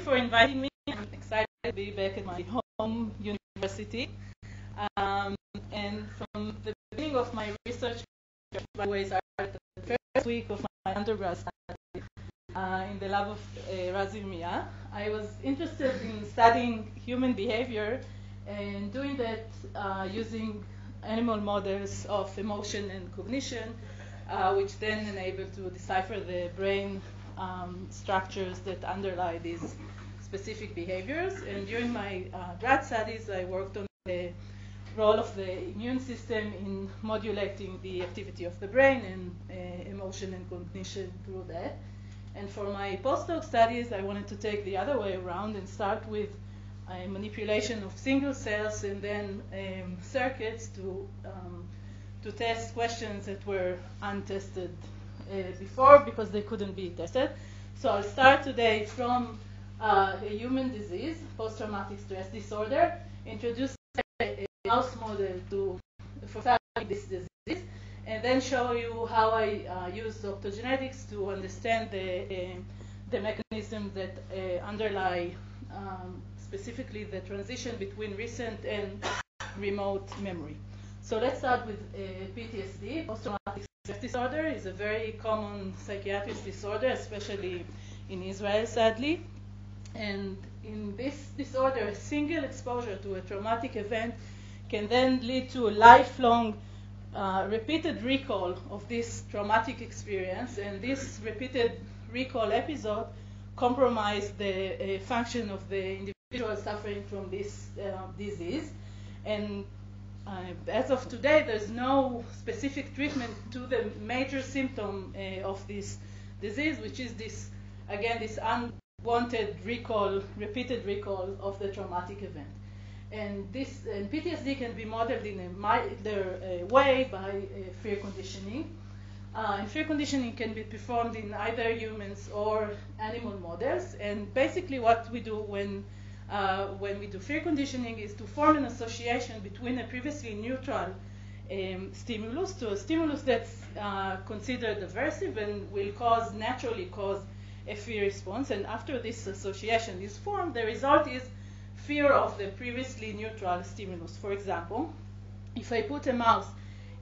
for inviting me. I'm excited to be back at my home university. And from the beginning of my research, by the way, started the first week of my undergrad study in the lab of Raziv Mia. I was interested in studying human behavior and doing that using animal models of emotion and cognition, which then enable to decipher the brain structures that underlie these specific behaviors. And during my grad studies, I worked on the role of the immune system in modulating the activity of the brain and emotion and cognition through that. And for my postdoc studies, I wanted to take the other way around and start with manipulation of single cells and then circuits to test questions that were untested before because they couldn't be tested. So I'll start today from a human disease, post-traumatic stress disorder, introduce a mouse model for studying this disease, and then show you how I use optogenetics to understand the mechanisms that underlie specifically the transition between recent and remote memory. So let's start with PTSD. Post-traumatic stress disorder is a very common psychiatric disorder, especially in Israel, sadly. And in this disorder, a single exposure to a traumatic event can then lead to a lifelong repeated recall of this traumatic experience. And this repeated recall episode compromise the function of the individual suffering from this disease. And as of today, there's no specific treatment to the major symptom of this disease, which is this, again, this unwanted recall, repeated recall of the traumatic event. And PTSD can be modeled in a milder way by fear conditioning. And fear conditioning can be performed in either humans or animal models. And basically what we do when we do fear conditioning is to form an association between a previously neutral stimulus to a stimulus that's considered aversive and will naturally cause a fear response. And after this association is formed, the result is fear of the previously neutral stimulus. For example, if I put a mouse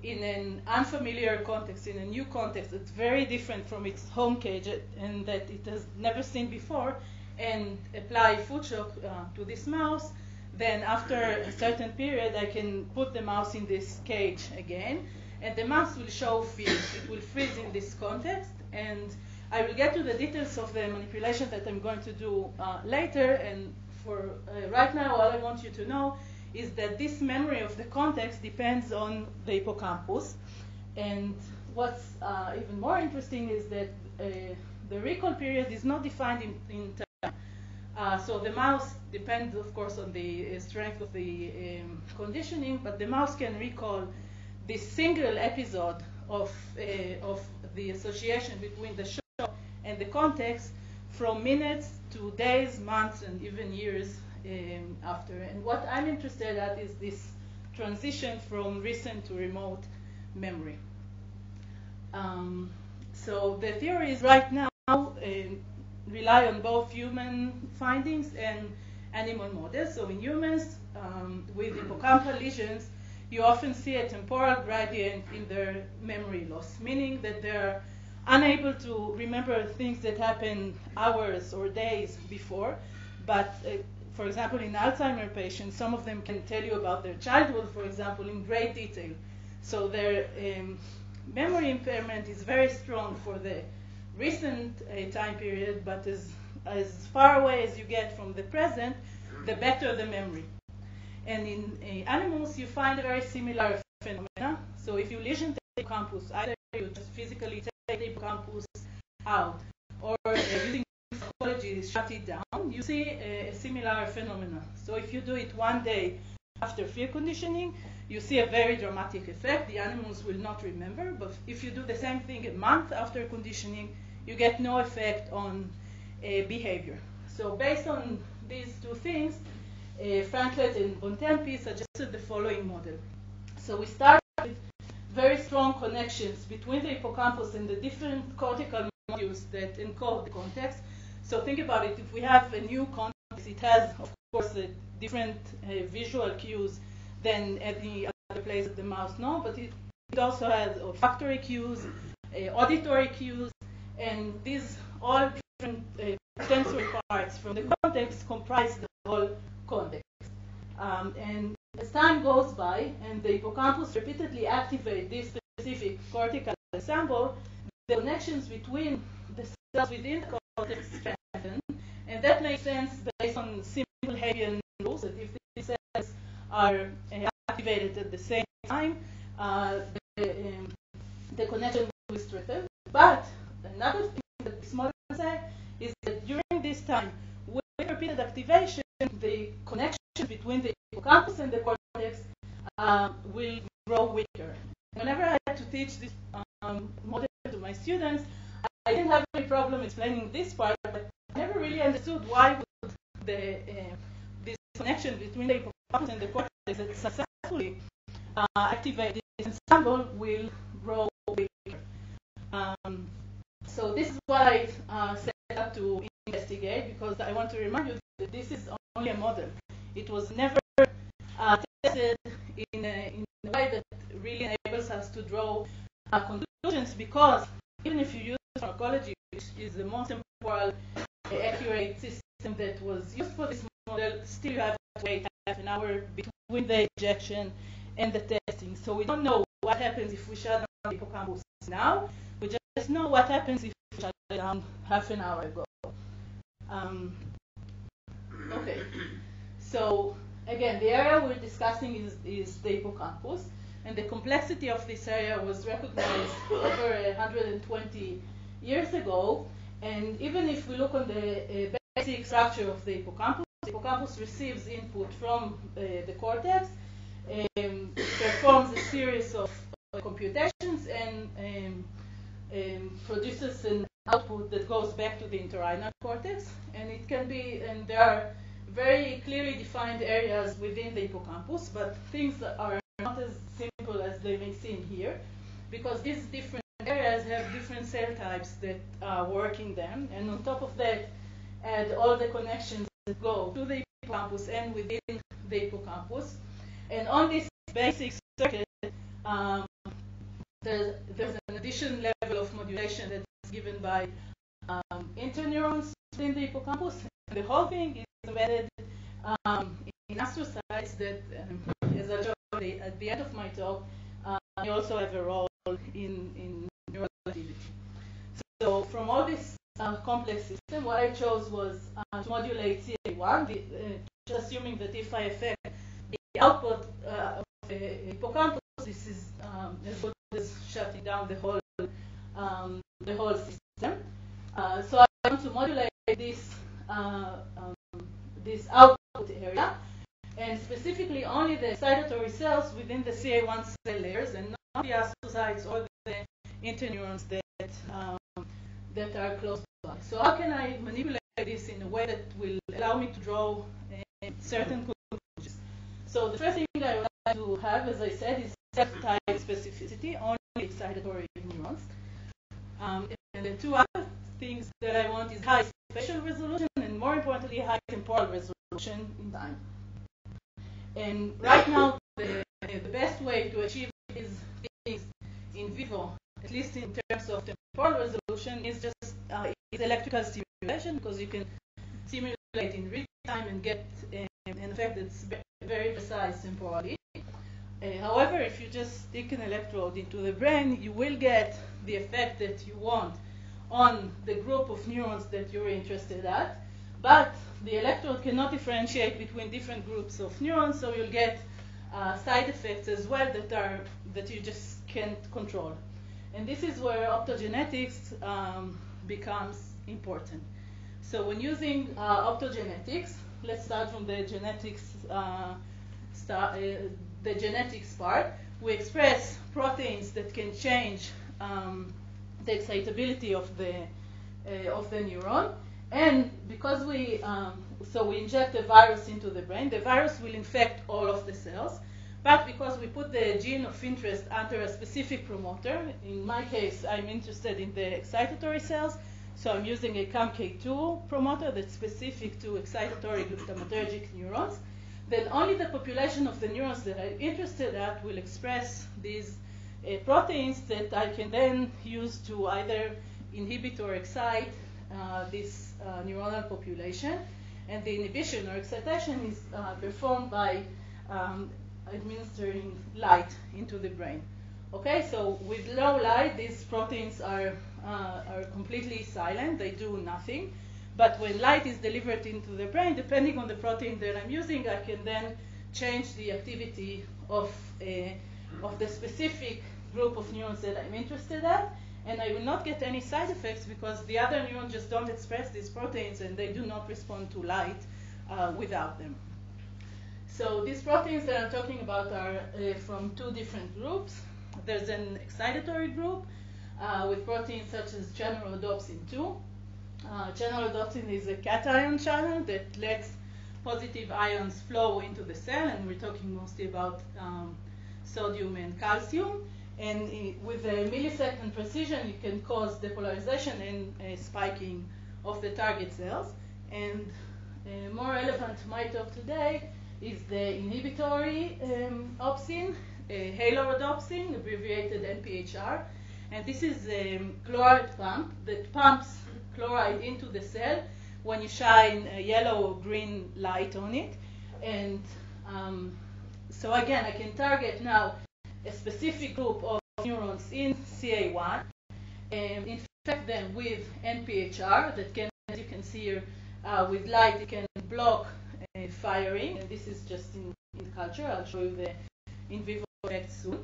in an unfamiliar context, in a new context that's very different from its home cage and that it has never seen before, and apply food shock to this mouse, then after a certain period I can put the mouse in this cage again, and the mouse will show fear. It will freeze in this context, and I will get to the details of the manipulation that I'm going to do later. And for right now, all I want you to know is that this memory of the context depends on the hippocampus. And what's even more interesting is that the recall period is not defined in time. So the mouse depends, of course, on the strength of the conditioning, but the mouse can recall this single episode of the association between the shock and the context from minutes to days, months, and even years after. And what I'm interested at is this transition from recent to remote memory. So the theories right now rely on both human findings and animal models. So in humans with hippocampal lesions, you often see a temporal gradient in their memory loss, meaning that they're unable to remember things that happened hours or days before. But for example, in Alzheimer's patients, some of them can tell you about their childhood, for example, in great detail. So their memory impairment is very strong for the recent time period, but as far away as you get from the present, the better the memory. And in animals, you find a very similar phenomena. So if you lesion the hippocampus, either you just physically take the hippocampus out, or using psychology shut it down, you see a similar phenomena. So if you do it one day after fear conditioning, you see a very dramatic effect. The animals will not remember, but if you do the same thing a month after conditioning, you get no effect on behavior. So based on these two things, Franklet and Bontempi suggested the following model. So we start with very strong connections between the hippocampus and the different cortical modules that encode the context. So think about it. If we have a new context, it has, of course, different visual cues than any other place of the mouse. No, but it also has olfactory cues, auditory cues, and these all different sensory parts from the context comprise the whole context. And as time goes by and the hippocampus repeatedly activate this specific cortical ensemble, the connections between the cells within the cortex strengthen, and that makes sense based on simple Hebbian rules that if these cells are activated at the same time, the connection will strengthen. But another thing that this model says is that during this time, with repeated activation, the connection between the hippocampus and the cortex will grow weaker. Whenever I had to teach this model to my students, I didn't have any problem explaining this part, but I never really understood why would this connection between the hippocampus and the cortex that successfully activate this ensemble will grow weaker. So this is what I set up to investigate, because I want to remind you that this is only a model. It was never tested in a way that really enables us to draw conclusions, because even if you use pharmacology, which is the most temporal accurate system that was used for this model, still you have to wait half an hour between the injection and the testing. So we don't know what happens if we shut down the hippocampus now. We just know what happens if we shut it down half an hour ago. Okay, so again, the area we're discussing is the hippocampus, and the complexity of this area was recognized over 120 years ago. And even if we look on the basic structure of the hippocampus receives input from the cortex, performs a series of computations, and produces an output that goes back to the entorhinal cortex. And it can be, and there are very clearly defined areas within the hippocampus, but things are not as simple as they may seem here, because these different areas have different cell types that work in them, and on top of that, add all the connections that go to the hippocampus and within the hippocampus. And on this basic circuit, there's an additional level of modulation that's given by interneurons within the hippocampus. And the whole thing is embedded in astrocytes that, as I'll show at the end of my talk, they also have a role in neural activity. So from all this complex system, what I chose was to modulate CA1, just assuming that if I affect the output of the hippocampus, this is as good as shutting down the whole system. So I want to modulate this output area, and specifically only the excitatory cells within the CA1 cell layers, and not the astrocytes or the interneurons that are close by. So how can I manipulate this in a way that will allow me to draw certain conclusions? So the first thing I would like to have, as I said, is cell-type specificity, only excitatory neurons. And the two other things that I want is high spatial resolution, and more importantly, high temporal resolution in time. And right now, the best way to achieve these things in vivo, at least in terms of temporal resolution, is just is electrical stimulation, because you can simulate in real time and get an effect that's very precise temporally. However, if you just stick an electrode into the brain, you will get the effect that you want on the group of neurons that you're interested at, but the electrode cannot differentiate between different groups of neurons, so you'll get side effects as well that you just can't control. And this is where optogenetics becomes important. So when using optogenetics, let's start from the genetics the genetics part. We express proteins that can change the excitability of the neuron, and because we inject a virus into the brain, the virus will infect all of the cells. But because we put the gene of interest under a specific promoter, in my case, I'm interested in the excitatory cells, So I'm using a CAMK2 promoter that's specific to excitatory glutamatergic neurons. Then only the population of the neurons that I'm interested at will express these proteins that I can then use to either inhibit or excite this neuronal population. And the inhibition or excitation is performed by administering light into the brain. Okay, so with low light, these proteins are completely silent. They do nothing. But when light is delivered into the brain, depending on the protein that I'm using, I can then change the activity of the specific group of neurons that I'm interested at. And I will not get any side effects because the other neurons just don't express these proteins and they do not respond to light without them. So these proteins that I'm talking about are from two different groups. There's an excitatory group with proteins such as generorhodopsin 2. Generorhodopsin is a cation channel that lets positive ions flow into the cell, and we're talking mostly about sodium and calcium. And with a millisecond precision, it can cause depolarization and spiking of the target cells. And more relevant to my talk today is the inhibitory opsin, halorhodopsin, abbreviated NPHR. And this is a chloride pump that pumps chloride into the cell when you shine a yellow or green light on it. And so again, I can target now a specific group of neurons in CA1 and infect them with NPHR that can, as you can see here, with light, it can block firing. And this is just in culture. I'll show you the in vivo effect soon.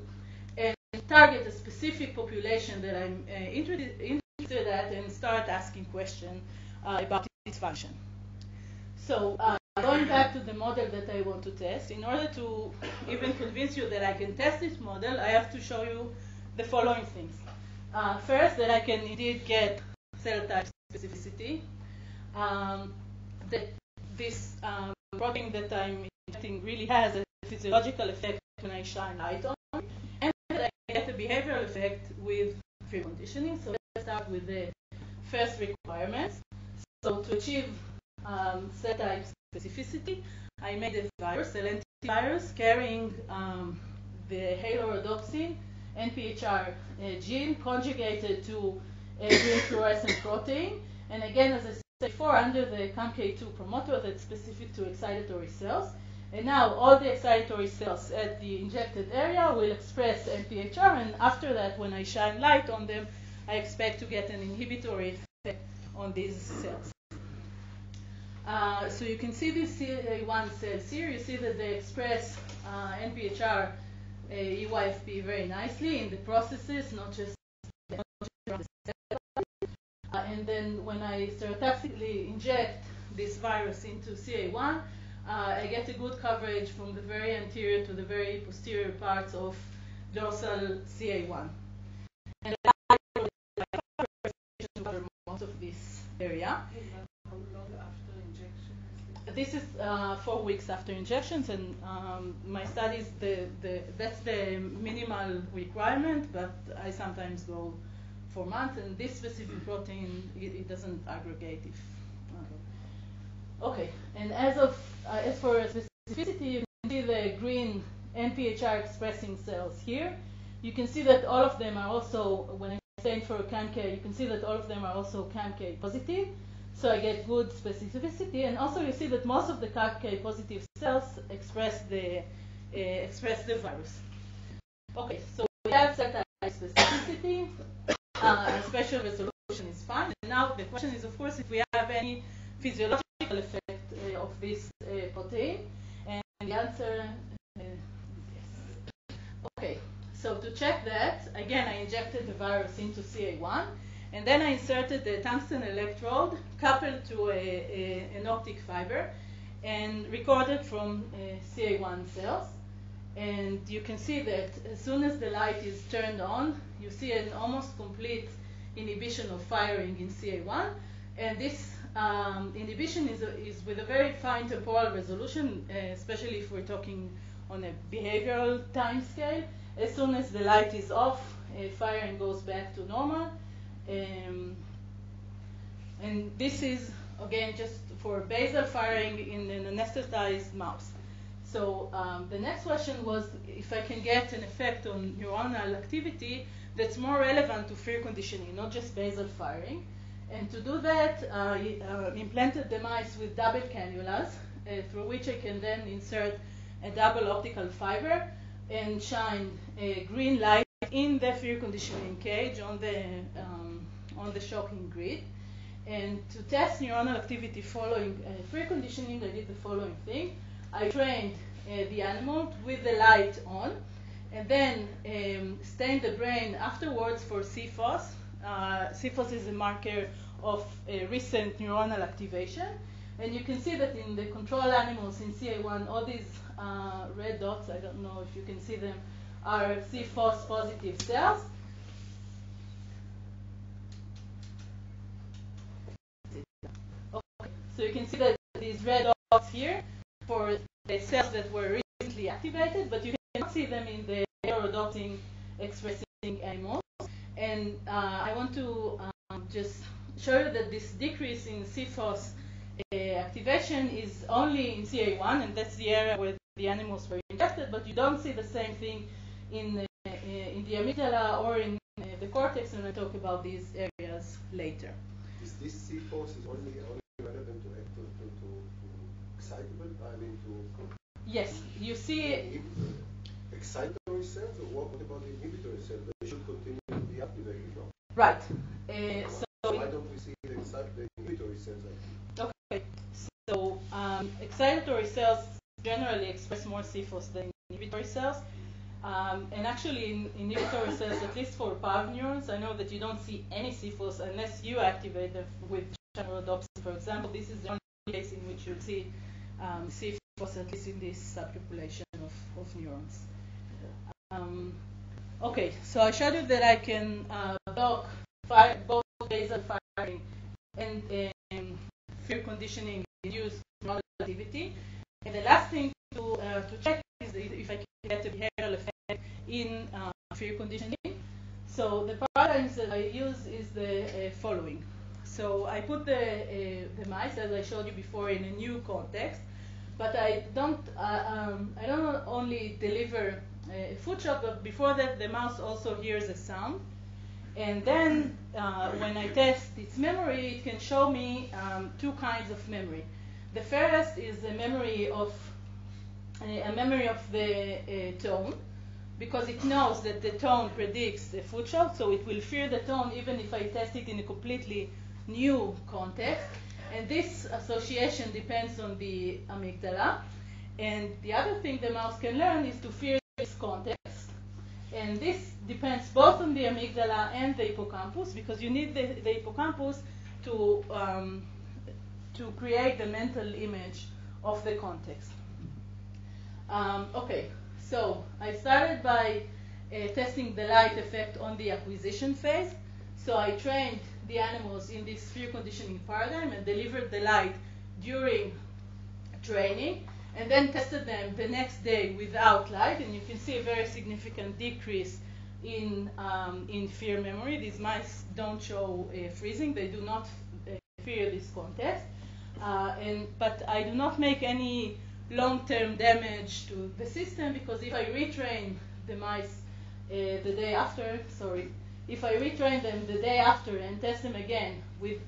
And target a specific population that I'm interested at and start asking questions about its function. So going back to the model that I want to test, in order to even convince you that I can test this model, I have to show you the following things. First, that I can indeed get cell type specificity, that this protein that I'm injecting really has a physiological effect when I shine light on it, and that I get a behavioral effect with free conditioning. So let's start with the first requirements. So to achieve cell type specificity, I made a virus, a lentivirus, carrying the halorhodopsin NPHR gene conjugated to a green fluorescent protein. And again, as I said before, under the CAMK2 promoter that's specific to excitatory cells. And now all the excitatory cells at the injected area will express NPHR, and after that, when I shine light on them, I expect to get an inhibitory effect on these cells. So you can see these CA1 cells here. You see that they express NPHR EYFP very nicely in the processes, not just around the cell. And then when I stereotactically inject this virus into CA1, I get a good coverage from the very anterior to the very posterior parts of dorsal CA1. And I cover most of this area. How long after injection is this? This is 4 weeks after injections, and my studies, that's the minimal requirement, but I sometimes go for months, and this specific protein, it doesn't aggregate if. Okay, and as for specificity, you can see the green NPHR expressing cells here. You can see that all of them are also, when I stain for CAMK, you can see that all of them are also CAMK positive. So I get good specificity, and also you see that most of the CAMK positive cells express the virus. Okay, so we have cell type specificity. Spatial resolution is fine. And now the question is, of course, if we have any physiological effect of this protein, and the answer yes. Okay, so to check that, again, I injected the virus into CA1, and then I inserted the tungsten electrode coupled to an optic fiber and recorded from CA1 cells. And you can see that as soon as the light is turned on, you see an almost complete inhibition of firing in CA1, and this inhibition is with a very fine temporal resolution, especially if we're talking on a behavioral time scale. As soon as the light is off, firing goes back to normal. And this is, again, just for basal firing in an anesthetized mouse. So the next question was if I can get an effect on neuronal activity that's more relevant to fear conditioning, not just basal firing. And to do that, I implanted the mice with double cannulas, through which I can then insert a double optical fiber and shine a green light in the fear conditioning cage on the shocking grid. And to test neuronal activity following fear conditioning, I did the following thing. I trained the animal with the light on, and then stained the brain afterwards for CFOS. CFOS is a marker of recent neuronal activation. And you can see that in the control animals in CA1, all these red dots, I don't know if you can see them, are CFOS positive cells. Okay, so you can see that these red dots here for the cells that were recently activated, but you cannot see them in the neurodopsin expressing animals. And I want to just show you that this decrease in CFOS activation is only in CA1, and that's the area where the animals were injected, but you don't see the same thing in the amygdala or in the cortex, and I'll talk about these areas later. Is this CFOS is only relevant to excitable? I mean to... Yes, you see... excitatory cells, or what about the inhibitory cells? They should continue to be activated, no? Right. So why don't we see the inhibitory cells active? Okay. So excitatory cells generally express more CFOS than inhibitory cells. And actually in inhibitory cells, at least for PAV neurons, I know that you don't see any CFOS unless you activate them with neurodopsin, for example. This is the only case in which you see CFOS, at least in this subpopulation of neurons. Okay, so I showed you that I can block both basal firing and fear conditioning induced neuronal activity. And the last thing to check is if I can get a behavioral effect in fear conditioning. So the paradigms that I use is the following. So I put the mice, as I showed you before, in a new context, but I don't only deliver a foot shot, but before that the mouse also hears a sound. And then when I test its memory, it can show me two kinds of memory. The first is a memory of the tone, because it knows that the tone predicts the foot shot, so it will fear the tone even if I test it in a completely new context. And this association depends on the amygdala. And the other thing the mouse can learn is to fear this context. And this depends both on the amygdala and the hippocampus, because you need the hippocampus to create the mental image of the context. Okay, so I started by testing the light effect on the acquisition phase. So I trained the animals in this fear conditioning paradigm and delivered the light during training, and then tested them the next day without light, and you can see a very significant decrease in fear memory. These mice don't show freezing; they do not fear this context. But I do not make any long-term damage to the system, because if I retrain the mice the day after, if I retrain them the day after and test them again with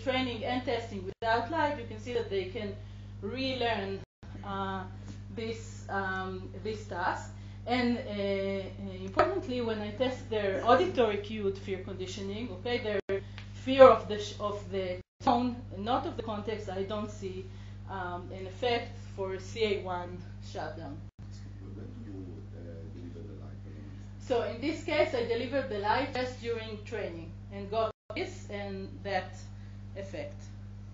training and testing without light, you can see that they can relearn this task. And importantly, when I test their auditory cued fear conditioning, their fear of the tone, not of the context, I don't see an effect for CA1 shutdown. When do you deliver the light? So in this case, I delivered the light just during training and got this and that effect.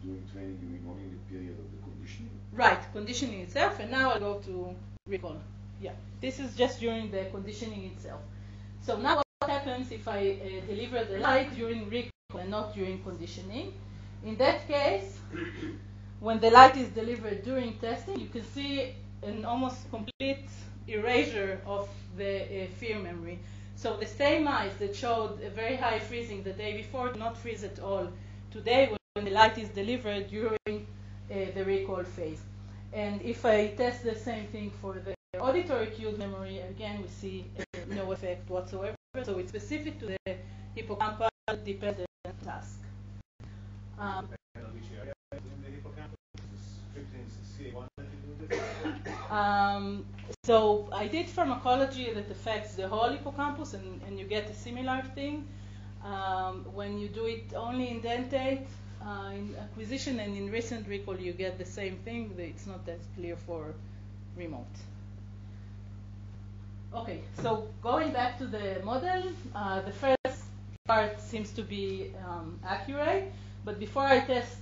During training, you mean only in the period of the conditioning? Right, conditioning itself, and now I'll go to recall. Yeah, this is just during the conditioning itself. So now what happens if I deliver the light during recall and not during conditioning? In that case, when the light is delivered during testing, you can see an almost complete erasure of the fear memory. So the same mice that showed a very high freezing the day before do not freeze at all today when when the light is delivered during the recall phase. And if I test the same thing for the auditory cued memory, again we see no effect whatsoever. So it's specific to the hippocampal dependent task. Which area in the hippocampus? Strictly in CA1 that you do this? So I did pharmacology that affects the whole hippocampus, and you get a similar thing. When you do it only in dentate, in acquisition and in recent recall, you get the same thing. It's not as clear for remote. Okay, so going back to the model, the first part seems to be accurate, but before I test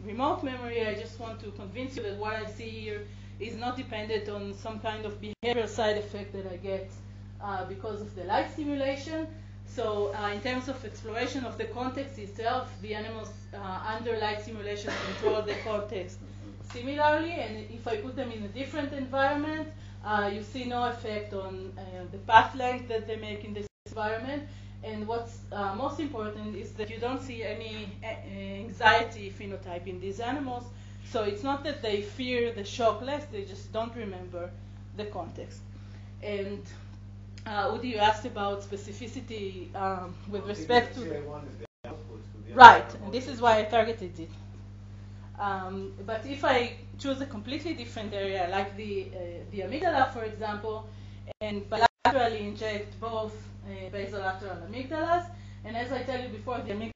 remote memory, I just want to convince you that what I see here is not dependent on some kind of behavioral side effect that I get because of the light stimulation. So in terms of exploration of the context itself, the animals under light stimulation control the context similarly, and if I put them in a different environment, you see no effect on the path length that they make in this environment. And what's most important is that you don't see any anxiety phenotype in these animals. So it's not that they fear the shock less, they just don't remember the context. And Udi, you asked about specificity with respect to the right, and this is why I targeted it. But if I choose a completely different area, like the amygdala, for example, and bilaterally inject both basolateral amygdalas, and as I tell you before, the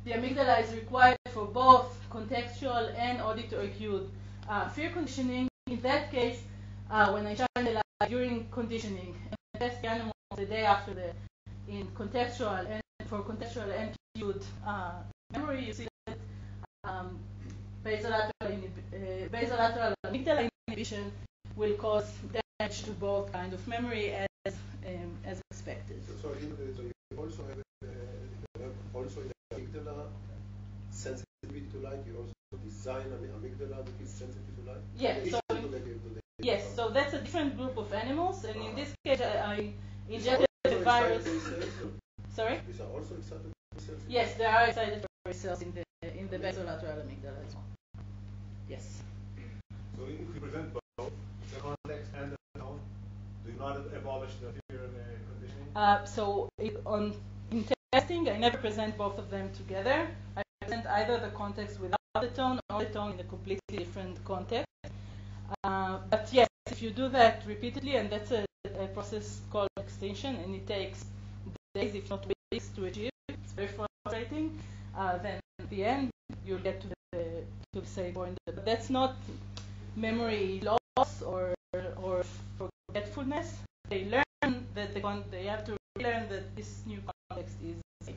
amygdala is required for both contextual and auditory cued fear conditioning. In that case, when I shine the light during conditioning and test the animals the day after in contextual and for contextual and cued memory, you see that basolateral amygdala inhibition will cause damage to both kind of memory as expected. So you also have also in the amygdala sensitivity to light. You also design an amygdala that is sensitive to light. Yes. Yes. So that's a different group of animals, and in this case, I injected the virus. Sorry. These are also excitatory cells. Yes, there are excitatory cells in the basolateral amygdala as well. Yes. So if you present both the context and the tone, do you not abolish the fear conditioning? So in testing, I never present both of them together. I present either the context without the tone or the tone in a completely different context. But yes, if you do that repeatedly, and that's a process called extinction, and it takes days, if not weeks, to achieve. It's very frustrating. Then at the end, you'll get to the same point. But that's not memory loss or forgetfulness. They learn that they have to learn that this new context is safe.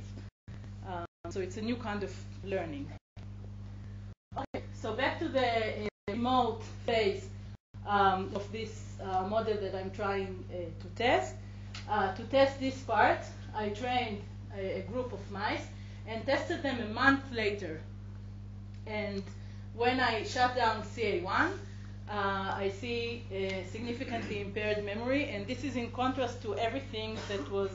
So it's a new kind of learning. Okay, so back to the remote phase of this model that I'm trying to test. To test this part, I trained a group of mice and tested them a month later. And when I shut down CA1, I see significantly impaired memory, and this is in contrast to everything that was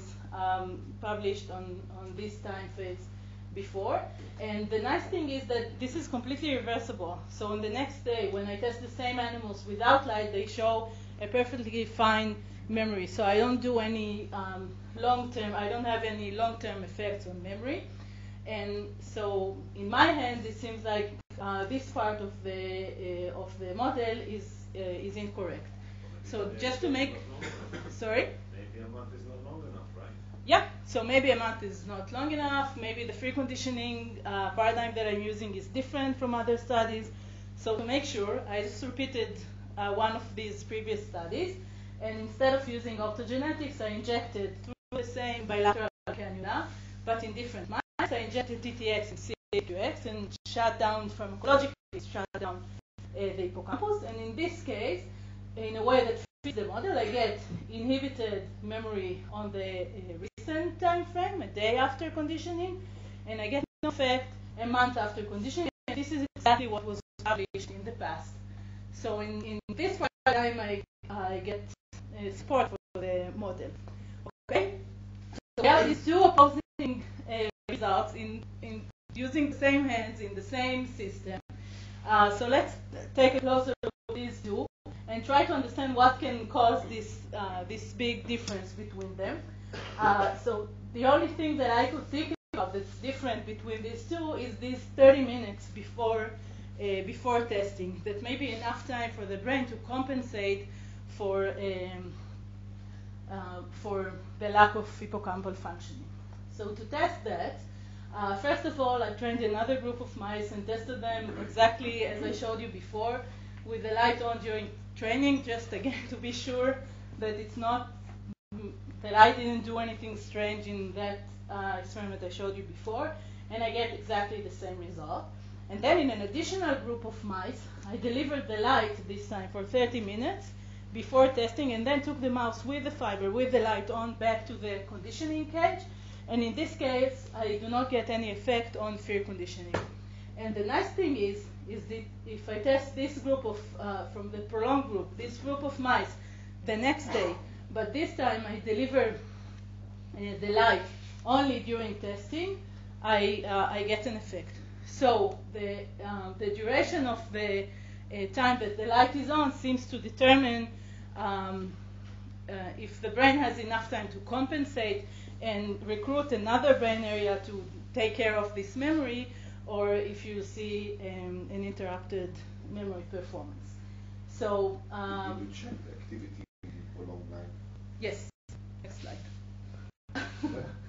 published on this time phase before. And the nice thing is that this is completely reversible. So on the next day, when I test the same animals without light, they show a perfectly fine memory. So I don't do any I don't have any long-term effects on memory. And so in my hands, it seems like this part of the model is incorrect. So just to make, sorry? Maybe a month is not long enough, right? Yeah, so maybe a month is not long enough. Maybe the free conditioning paradigm that I'm using is different from other studies. So to make sure, I just repeated one of these previous studies. And instead of using Optogenetics, I injected through the same bilateral cannula, but in different mice. I injected TTX and CAQX and shut down pharmacologically, shut down the hippocampus. And in this case, in a way that fits the model, I get inhibited memory on the recent time frame, a day after conditioning, and I get no effect a month after conditioning. And this is exactly what was published in the past. So in this paradigm, I get support for the model. Okay? So we have these two opposing results in using the same hands in the same system. So let's take a closer look at these two and try to understand what can cause this big difference between them. So the only thing that I could think of that's different between these two is these 30 minutes before testing. That may be enough time for the brain to compensate for the lack of hippocampal functioning. So to test that, first of all, I trained another group of mice and tested them exactly as I showed you before, with the light on during training, just again to be sure that that I didn't do anything strange in that experiment I showed you before, and I get exactly the same result. And then in an additional group of mice, I delivered the light this time for 30 minutes before testing, and then took the mouse with the fiber, with the light on, back to the conditioning cage. And in this case, I do not get any effect on fear conditioning. And the nice thing is that if I test this group from the prolonged group, this group of mice, the next day, but this time I deliver the light only during testing, I get an effect. So the duration of the time that the light is on seems to determine if the brain has enough time to compensate and recruit another brain area to take care of this memory, or if you see an interrupted memory performance. So did you check the activity in prolonged light? Yes. Next slide.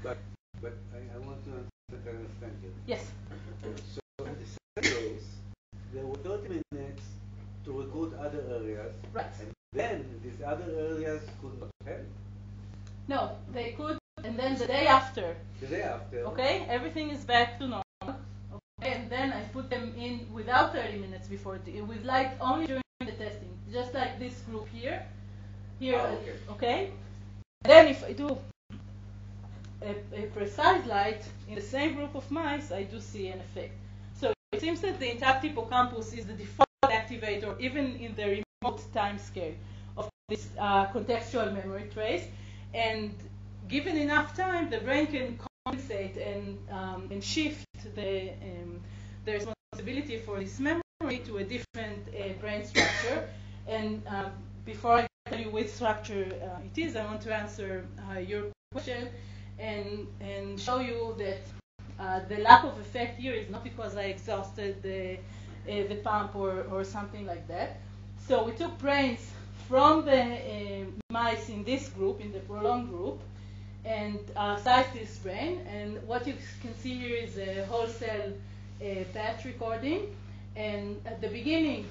but I want to understand it. Yes. So in the cells, there were 30 minutes to recruit other areas. Right. And then these other areas could not help. No, they could, and then the day after. The day after. Okay, everything is back to normal. Okay, and then I put them in without 30 minutes before, with light only during the testing, just like this group here. Okay. Then if I do a precise light in the same group of mice, I do see an effect. So it seems that the intact hippocampus is the default activator, even in the remote time scale of this contextual memory trace. And given enough time, the brain can compensate and shift the responsibility for this memory to a different brain structure. And before I tell you which structure it is, I want to answer your question and show you that the lack of effect here is not because I exhausted the pump or something like that. So we took brains from the mice in this group, in the prolonged group, and sized this brain. And what you can see here is a whole cell batch recording. And at the beginning,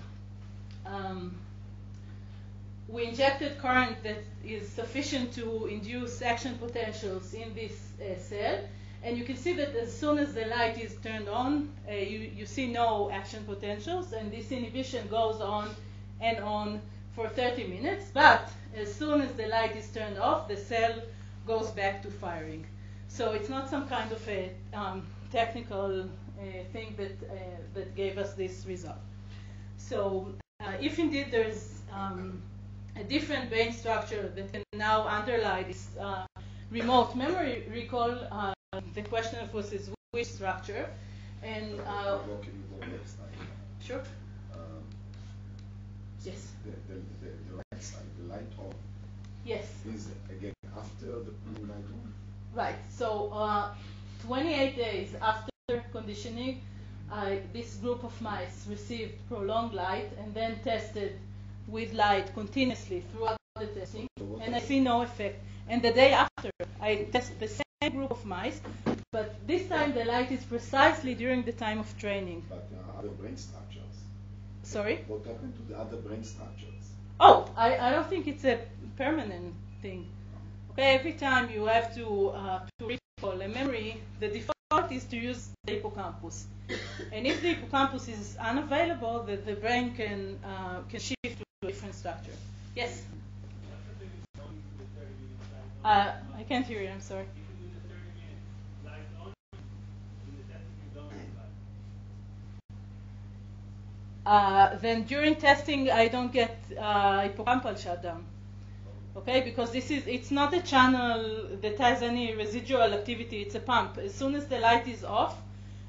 we injected current that is sufficient to induce action potentials in this cell. And you can see that as soon as the light is turned on, you see no action potentials, and this inhibition goes on and on for 30 minutes. But as soon as the light is turned off, the cell goes back to firing. So it's not some kind of a technical thing that gave us this result. So if indeed there's a different brain structure that can now underlie this remote memory recall, the question of course is which structure. And Can you go next slide? sure. Yes. The right side, the light on. Yes. Is again after the blue light on. Right. So 28 days after conditioning, this group of mice received prolonged light and then tested with light continuously throughout the testing, and I see no effect. And the day after, I test the same group of mice, but this time the light is precisely during the time of training. But there are other brain structures. Sorry? What happened to the other brain structures? Oh, I don't think it's a permanent thing. Okay, every time you have to recall a memory, the default is to use the hippocampus. And if the hippocampus is unavailable, the brain can shift to a different structure. Yes? I can't hear you, I'm sorry. Then during testing, I don't get hippocampal shutdown. Okay, because it's not a channel that has any residual activity, it's a pump. As soon as the light is off,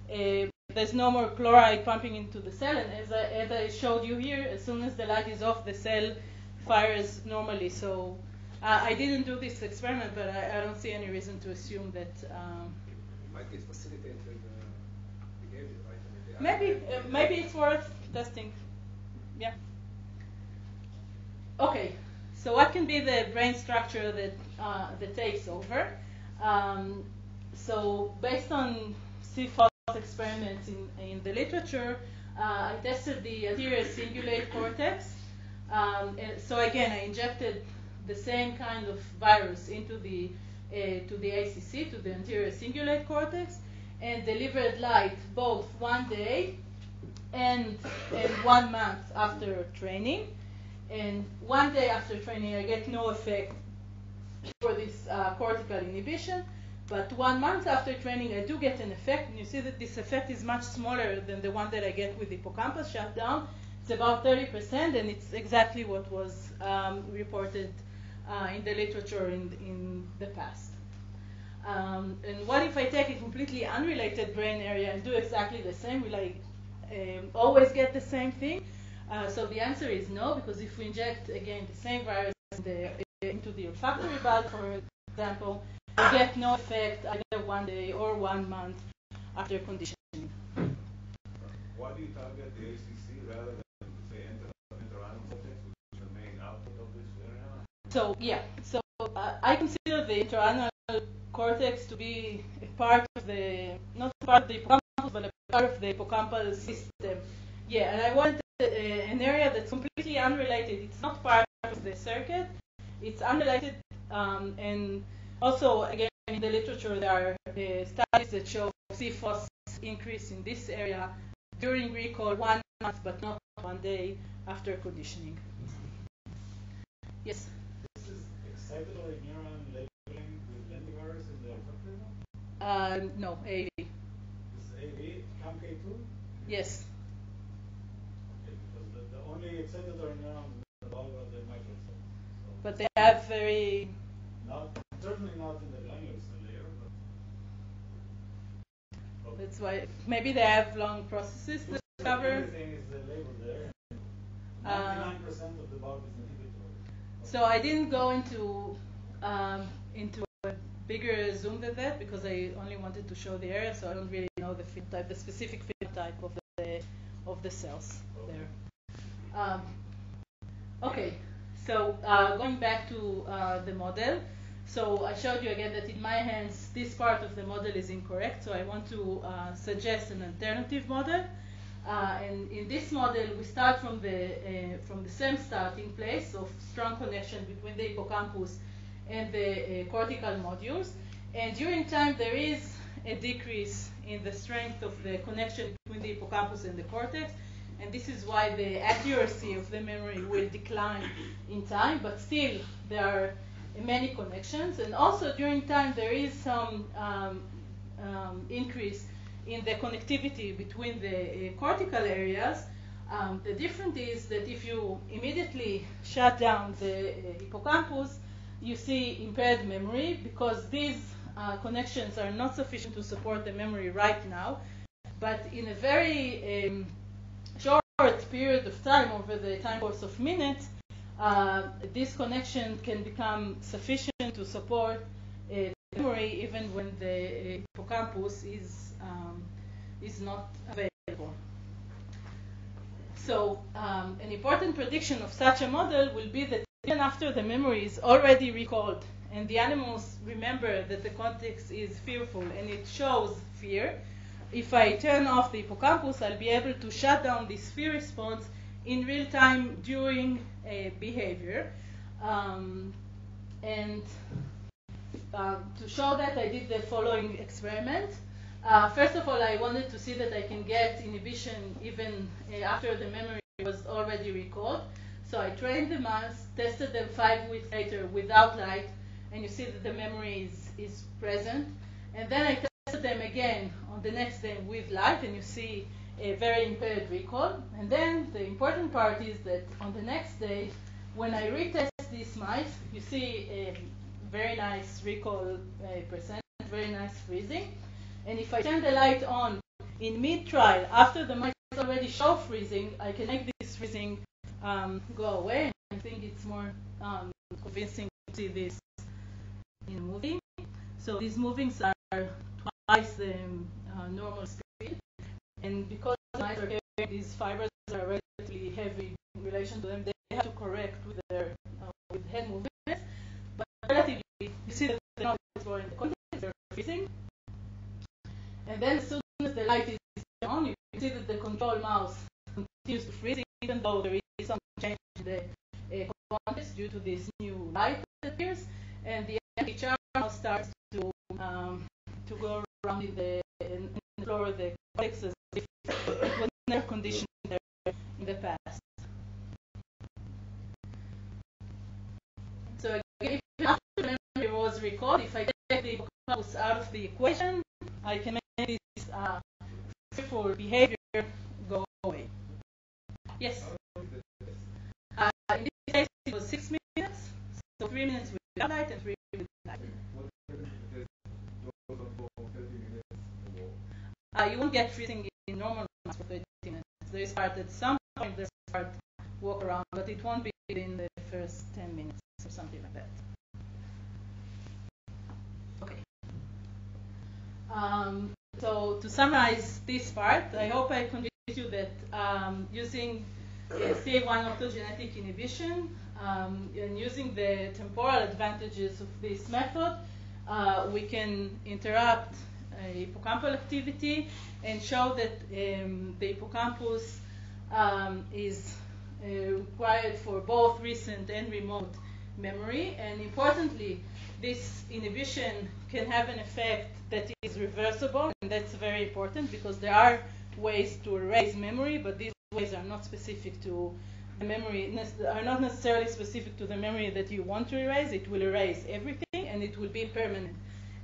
there's no more chloride pumping into the cell, and as I showed you here, as soon as the light is off, the cell fires normally. So I didn't do this experiment, but I don't see any reason to assume that. Might get facilitated behavior, right? I mean, Maybe it's worth testing. Yeah. Okay. So what can be the brain structure that takes over? So based on CFOS experiments in the literature, I tested the anterior cingulate cortex. And so again, I injected the same kind of virus into the to the ACC, to the anterior cingulate cortex, and delivered light both 1 day and 1 month after training. And 1 day after training, I get no effect for this cortical inhibition. But 1 month after training, I do get an effect. And you see that this effect is much smaller than the one that I get with the hippocampus shutdown. It's about 30%, and it's exactly what was reported in the literature in the past. And what if I take a completely unrelated brain area and do exactly the same? Will I always get the same thing? So the answer is no, because if we inject, again, the same virus into the olfactory bulb, for example, we get no effect either 1 day or 1 month after conditioning. Why do you target the ACC rather than, say, entorhinal cortex, which is the main output of this area? So, yeah. So I consider the entorhinal cortex to be a part of the, not part of the hippocampus, but a part of the hippocampal system. Yeah, and I want an area that's completely unrelated. It's not part of the circuit. It's unrelated, and also, again, in the literature, there are studies that show CFOS increase in this area during recall 1 month, but not 1 day after conditioning. Yes? This is excitatory neuron labeling with lentivirus in the olfactory? No, AV. This is AV, CAMK2? Yes. Okay, because the only excitatory neurons in the bulb are the microcells. So But they have very... certainly not in the granular cell layer, but okay. That's why maybe they have long processes to discover. Everything is labeled there. 99% of the bulb is inhibitory. So I didn't go into a bigger zoom than that because I only wanted to show the area, so I don't really know the phenotype, the specific phenotype of the cells there. Okay, so going back to the model. So I showed you again that in my hands this part of the model is incorrect, so I want to suggest an alternative model. And in this model, we start from the same starting place of strong connection between the hippocampus and the cortical modules. And during time, there is a decrease in the strength of the connection between the hippocampus and the cortex. And this is why the accuracy of the memory will decline in time, but still there are many connections. And also during time, there is some increase in the connectivity between the cortical areas. The difference is that if you immediately shut down the hippocampus, you see impaired memory because these connections are not sufficient to support the memory right now. But in a very short period of time, over the time course of minutes, this connection can become sufficient to support memory even when the hippocampus is not available. So an important prediction of such a model will be that even after the memory is already recalled and the animals remember that the context is fearful and it shows fear, if I turn off the hippocampus, I'll be able to shut down this fear response in real time during behavior. And to show that, I did the following experiment. First of all, I wanted to see that I can get inhibition even after the memory was already recalled. So I trained the mice, tested them 5 weeks later without light, and you see that the memory is present. And then I tested them again on the next day with light, and you see a very impaired recall. And then the important part is that on the next day, when I retest these mice, you see a very nice recall percent, very nice freezing. And if I turn the light on in mid-trial, after the mice already show freezing, I can make this freezing go away. I think it's more convincing to see this in a movie. So these movings are twice the normal speed. And because the mice are carrying these fibers are relatively heavy in relation to them, they have to correct with their with head movements. But relatively, you see that they're not exploring the context, they're freezing. And then as soon as the light is on, you can see that the control mouse continues to freeze, even though there is some change in the context due to this new light that appears. And the anti-charm mouse starts to go around and explore the context as if it was never conditioned there in the past. So again, even after the memory was recalled, if I take the hippocampus out of the equation, I can make this fearful behavior go away. Yes? In this case, it was 6 minutes, so 3 minutes without light and 3 with light. You won't get freezing in normal mass for 30 minutes. They start at some point, they start walk around, but it won't be in the first 10 minutes or something like that. Okay. So to summarize this part, I hope I convinced you that using CA1 optogenetic inhibition and using the temporal advantages of this method, we can interrupt hippocampal activity and show that the hippocampus is required for both recent and remote memory. And importantly, this inhibition can have an effect that is reversible, and that's very important because there are ways to erase memory, but these ways are not specific to the memory, are not necessarily specific to the memory that you want to erase. It will erase everything and it will be permanent.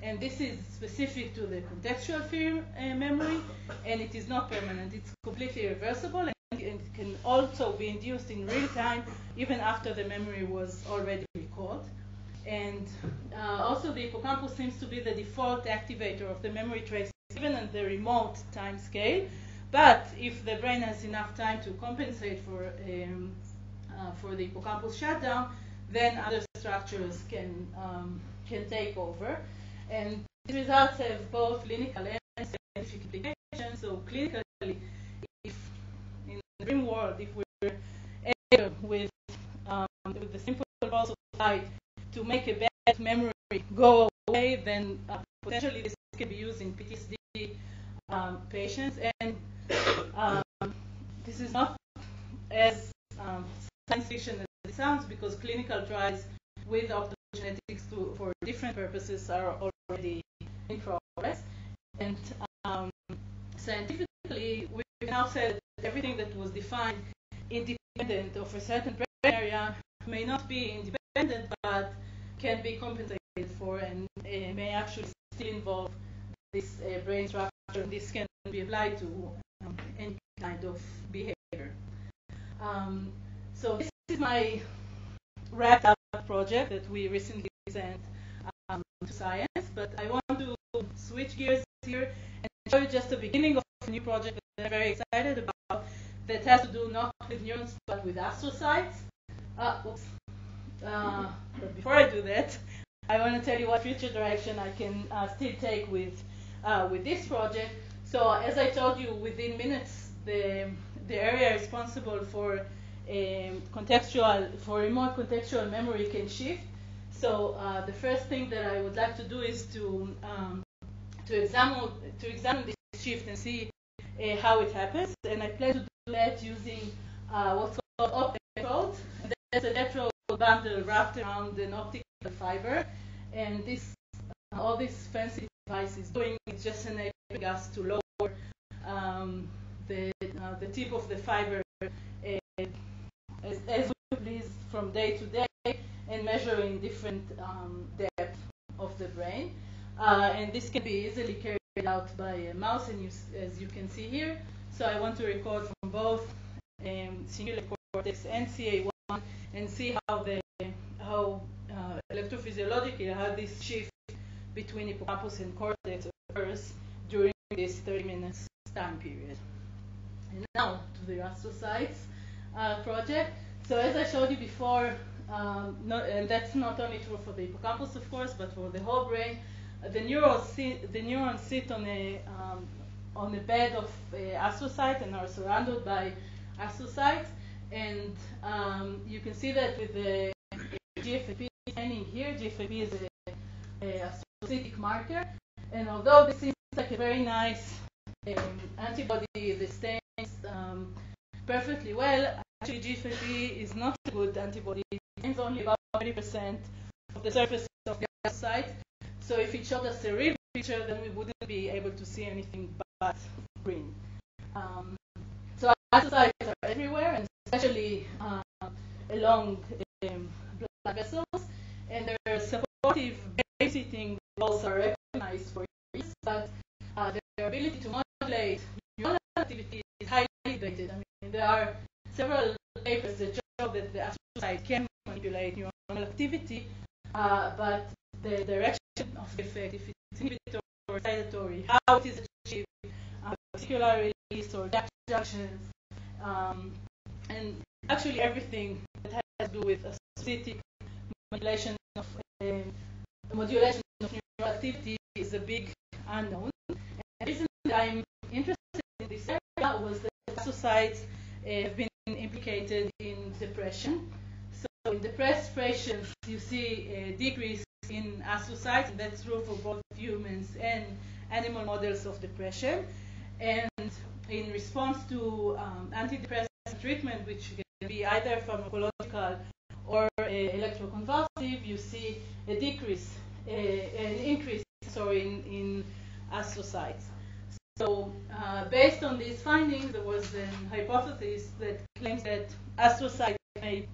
And this is specific to the contextual fear memory, and it is not permanent. It's completely reversible, and it can also be induced in real time, even after the memory was already recalled. And also the hippocampus seems to be the default activator of the memory trace, even at the remote time scale. But if the brain has enough time to compensate for the hippocampus shutdown, then other structures can take over. And the results have both clinical and scientific implications. So clinically, if in the dream world, if we're able with the simple pulse of light to make a bad memory go away, then potentially this can be used in PTSD patients. And this is not as science fiction as it sounds, because clinical trials with optogenetics for different purposes are already in progress. And scientifically, we can now say that everything that was defined independent of a certain brain area may not be independent, but can be compensated for, and may actually still involve this brain structure. This can be applied to any kind of behavior. So this is my wrapped up project that we recently sent to Science, but I want to switch gears here and show you just the beginning of a new project that I'm very excited about, that has to do not with neurons but with astrocytes. But before I do that, I want to tell you what future direction I can still take with this project. So as I told you, within minutes, the area responsible for remote contextual memory can shift. So the first thing that I would like to do is to examine this shift and see how it happens. And I plan to do that using what's called Optogenetics. And that's a electrode bundle wrapped around an optical fiber. And this, all this fancy device is doing is just enabling us to lower the tip of the fiber as we please from day to day, and measuring different depth of the brain. And this can be easily carried out by a mouse, and as you can see here. So I want to record from both cingulate cortex and CA1 and see how electrophysiologically how this shift between hippocampus and cortex occurs during this 30 minutes time period. And now to the astrocytes project. So as I showed you before, and that's not only true for the hippocampus, of course, but for the whole brain. The neurons sit on a bed of astrocytes and are surrounded by astrocytes. And you can see that with the GFAP staining here. GFAP is a astrocytic marker. And although this seems like a very nice antibody that stains perfectly well, actually GFAP is not a good antibody. It stains only about 30% of the surface of the astrocyte. So if it showed us a real picture, then we wouldn't be able to see anything but green. So astrocytes are everywhere, and especially along blood vessels, and their supportive babysitting roles are recognized for years, but their ability to modulate neuronal activity is highly debated. I mean, there are several papers that show that the astrocyte can manipulate neuronal activity, but the direction of the effect, if it's inhibitory or excitatory, how it is achieved, particular release or junctions, and actually everything that has to do with astrocytic modulation of neural activity is a big unknown. And the reason that I'm interested in this area was that astrocytes have been implicated in depression. So in depressed patients, you see a decrease in astrocytes, and that's true for both humans and animal models of depression. And in response to antidepressant treatment, which can be either pharmacological or electroconvulsive, you see a decrease, an increase, in astrocytes. So based on these findings, there was a hypothesis that claims that astrocyte may,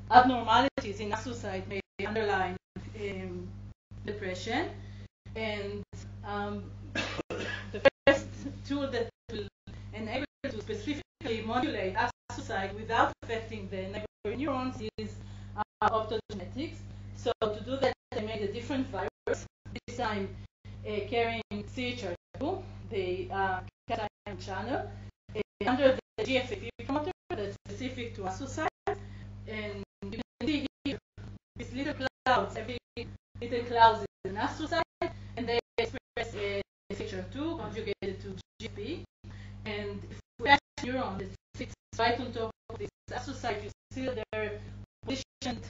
abnormalities in astrocyte may underline depression. And the first tool that will enable to specifically modulate astrocyte without affecting the neighboring neurons is optogenetics. So to do that, they made a different virus, this time carrying CHR2, the cation channel, under the GFAP promoter that's specific to astrocytes. And you can see here these little clouds, every little cloud is an astrocyte, and they express a CHR2 conjugated to GFP. And if we catch a neuron that sits right on top of this astrocyte, you see that they're positioned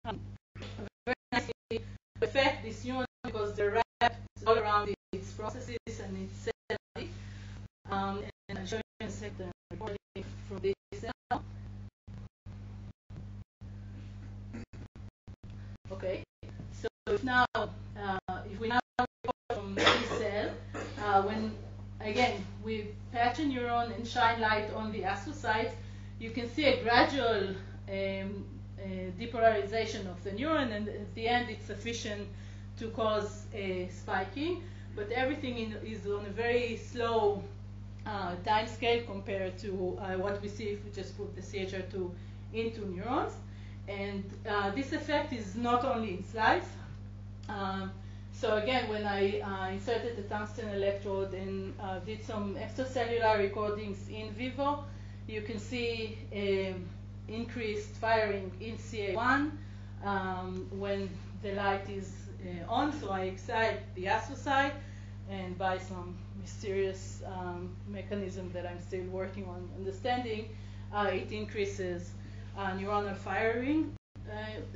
very nicely to affect this neuron because they're wrapped all around its processes and its cell body. And I'm showing you a second recording from this cell. Okay, so if we now report from this cell, when again we patch a neuron and shine light on the astrocytes, you can see a gradual depolarization of the neuron, and at the end it's sufficient to cause spiking. But everything is on a very slow time scale compared to what we see if we just put the CHR2 into neurons. And this effect is not only in slides. So again, when I inserted the tungsten electrode and did some extracellular recordings in vivo, you can see increased firing in CA1 when the light is on. So I excite the astrocyte, and by some mysterious mechanism that I'm still working on understanding, it increases neuronal firing.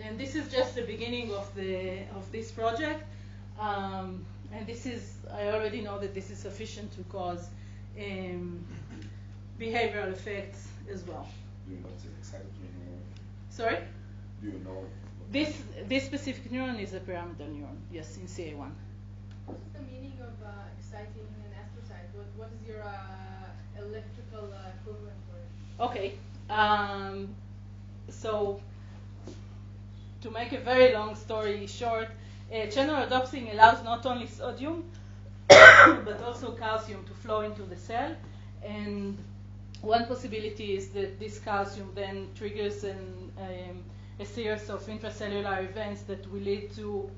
And this is just the beginning of this project. And I already know that this is sufficient to cause behavioral effects as well. Do you know it's excited neuron? Sorry? Do you know? This specific neuron is a pyramidal neuron, yes, in CA1. What's the meaning of exciting an astrocyte? What is your electrical equivalent for it? Okay. So, to make a very long story short, channel rhodopsin allows not only sodium but also calcium to flow into the cell, and one possibility is that this calcium then triggers a series of intracellular events that will lead to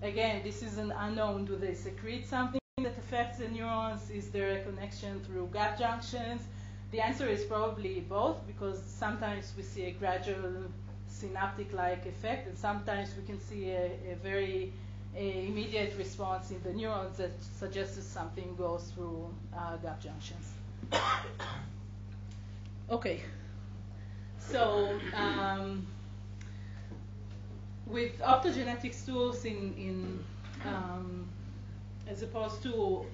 again, this is an unknown. Do they secrete something that affects the neurons? Is there a connection through gap junctions? The answer is probably both, because sometimes we see a gradual synaptic-like effect, and sometimes we can see a very immediate response in the neurons that suggests that something goes through gap junctions. Okay, so with optogenetics tools as opposed to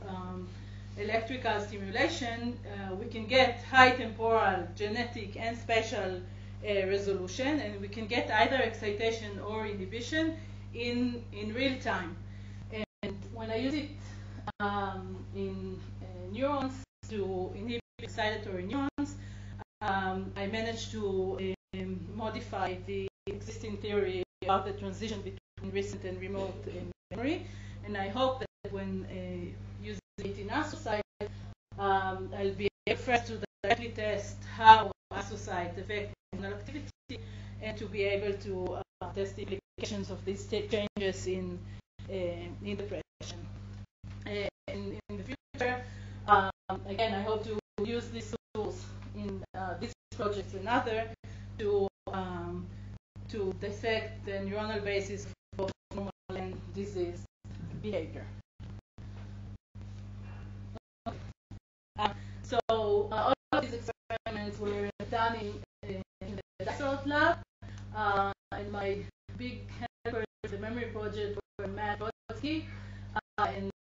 electrical stimulation, we can get high temporal, genetic, and spatial resolution, and we can get either excitation or inhibition in real time. And when I use it in neurons to inhibit excitatory neurons, I managed to modify the existing theory about the transition between recent and remote memory, and I hope that when using it in astrocyte, I'll be able to directly test how astrocyte affect neuronal activity, and to be able to test the implications of these changes in depression. In the future, again, I hope to use these tools in these projects and other to dissect the neuronal basis of normal and disease behavior. So all of these experiments were done in the Stanford lab, and my big helpers in the memory project were Matt Bodsky and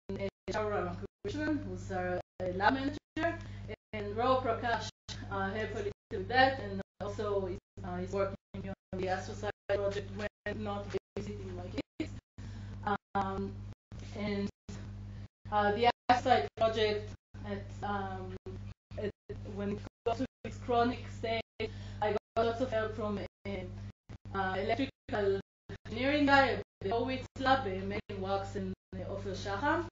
Shaura Ramakrishnan, who's our lab manager, and Ro Prakash helped a little with that, and also he's working on the astrocyte project when not visiting my kids. And the astrocyte project, when it got to its chronic stage, I got lots of help from electrical engineering guy, the Horwitz lab, Megan Wax and Ofer Shaham.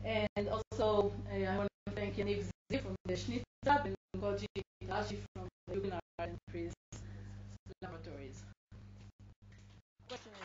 And also, I want to thank Yaniv Ziv from the Schnitz lab and Koji Rashi from the Guggenheim and Priest laboratories. Questions?